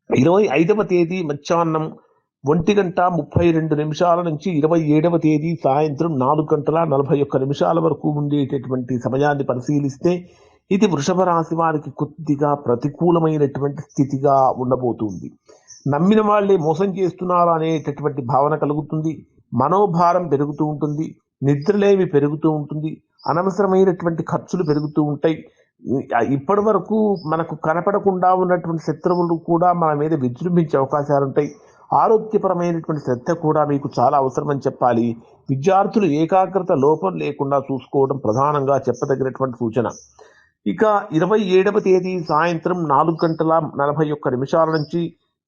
25వ తేదీ మధ్యాహ్నం 1:32 నుంచి 27వ తేదీ సాయంత్రం 4:41 వరకు ఉండేటటువంటి సమయాన్ని పరిశీలిస్తే ఇది వృషభ రాశి వారికి కొద్దిగా ప్రతికూలమైనటువంటి స్థితిగా ఉండబోతుంది. నమ్మిన వాళ్ళే మోసం చేస్తున్నారు అనేటటువంటి భావన కలుగుతుంది. మనోభారం పెరుగుతూ ఉంటుంది. నిద్రలేమి పెరుగుతూ ఉంటుంది. అనవసరమైనటువంటి ఖర్చులు పెరుగుతూ ఉంటాయి. ఇప్పటి వరకు మనకు కనపడకుండా ఉన్నటువంటి శత్రువులు కూడా మన మీద విజృంభించే అవకాశాలు ఉంటాయి. ఆరోగ్యపరమైనటువంటి శ్రద్ధ కూడా మీకు చాలా అవసరమని చెప్పాలి. విద్యార్థులు ఏకాగ్రత లోపం లేకుండా చూసుకోవడం ప్రధానంగా చెప్పదగినటువంటి సూచన. ఇక 27వ తేదీ సాయంత్రం 4:41 నుంచి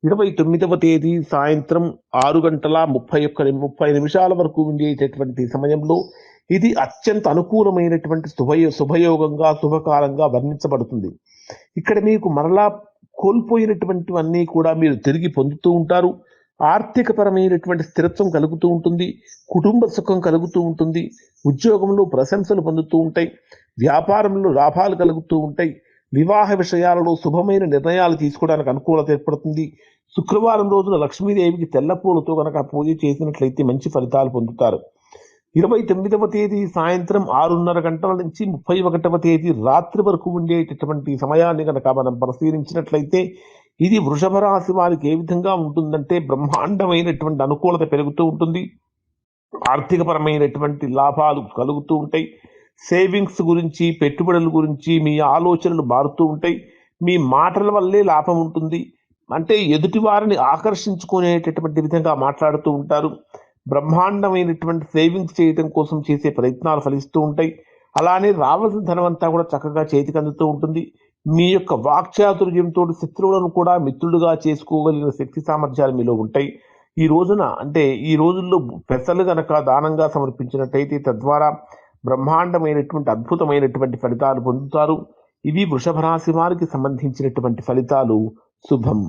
29వ తేదీ సాయంత్రం 6:30 వరకు ఉండేటటువంటి సమయంలో ఇది అత్యంత అనుకూలమైనటువంటి శుభయోగంగా శుభకాలంగా వర్ణించబడుతుంది. ఇక్కడ మీకు మరలా కోల్పోయినటువంటివన్నీ కూడా మీరు తిరిగి పొందుతూ ఉంటారు. ఆర్థికపరమైనటువంటి స్థిరత్వం కలుగుతూ ఉంటుంది. కుటుంబ సుఖం కలుగుతూ ఉంటుంది. ఉద్యోగంలో ప్రశంసలు పొందుతూ ఉంటాయి. వ్యాపారంలో లాభాలు కలుగుతూ ఉంటాయి. వివాహ విషయాలలో శుభమైన నిర్ణయాలు తీసుకోవడానికి అనుకూలత ఏర్పడుతుంది. శుక్రవారం రోజున లక్ష్మీదేవికి తెల్ల పూలతో కనుక పూజ చేసినట్లయితే మంచి ఫలితాలు పొందుతారు. 29వ తేదీ సాయంత్రం 6:30 నుంచి 31వ తేదీ రాత్రి వరకు ఉండేటటువంటి సమయాన్ని కనుక మనం పరిశీలించినట్లయితే ఇది వృషభ రాశి వారికి ఏ విధంగా ఉంటుందంటే బ్రహ్మాండమైనటువంటి అనుకూలత పెరుగుతూ ఉంటుంది. ఆర్థికపరమైనటువంటి లాభాలు కలుగుతూ ఉంటాయి. సేవింగ్స్ గురించి, పెట్టుబడుల గురించి మీ ఆలోచనలు మారుతూ ఉంటాయి. మీ మాటల వల్లే లాభం ఉంటుంది. అంటే ఎదుటి వారిని ఆకర్షించుకునేటటువంటి విధంగా మాట్లాడుతూ ఉంటారు. బ్రహ్మాండమైనటువంటి సేవింగ్స్ చేయడం కోసం చేసే ప్రయత్నాలు ఫలిస్తూ ఉంటాయి. అలానే రావాల్సిన ధనం అంతా కూడా చక్కగా చేతికి అందుతూ ఉంటుంది. మీ యొక్క వాక్చాతుర్యంతో శత్రువులను కూడా మిత్రులుగా చేసుకోగలిగిన శక్తి సామర్థ్యాలు మీలో ఉంటాయి. ఈ రోజున అంటే ఈ రోజుల్లో పెసలు గనక దానంగా సమర్పించినట్టయితే తద్వారా బ్రహ్మాండమైనటువంటి అద్భుతమైనటువంటి ఫలితాలు పొందుతారు. ఇవి వృషభ రాశి వారికి సంబంధించినటువంటి ఫలితాలు. శుభం.